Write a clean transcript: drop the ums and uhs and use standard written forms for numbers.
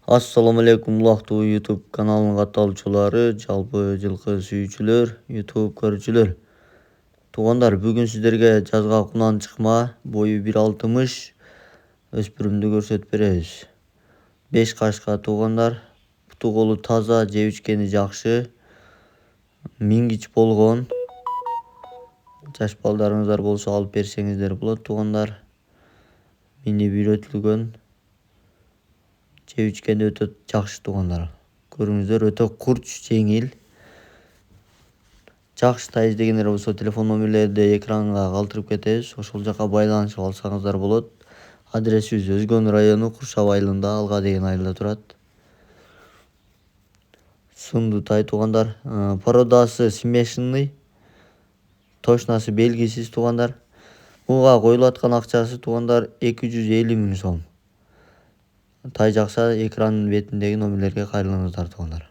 Assalamu alaikum улактуу YouTube каналынын катталуучулары, жалпы жылкы сүйүүчүлөр, YouTube көрүүчүлөр. Туугандар, бүгүн сиздерге жазга кунан чыкма, бою 1,60, өспүрүмдү көрсөтүп беребиз. 5 кашка туугандар, буту колу таза, жеп ичкени жакшы, мингич болгон. Жаш балдарыңыздар болсо алып берсеңиздер болот туугандар. Минип үйрөтүлгөн. Жеп ичкенде өтө жакшы туугандар. Көрүңүздөр, өтө курч, жеңил. Жакшы тай издегендер болсо телефон номерлерди экранга калтырып кетебиз. Ошол жака байланышып алсаңыздар болот. Адресибиз Өзгөн району, Куршап айылында, Алга деген айылда турат. Сындуу тай туугандар. Породасы смешанный. Точносы белгисиз туугандар. Буга коюлуп аткан акчасы туугандар 250 000 сом. Тай жакса экранын бетиндеги номерлерге кайрылыңыздар туугандар.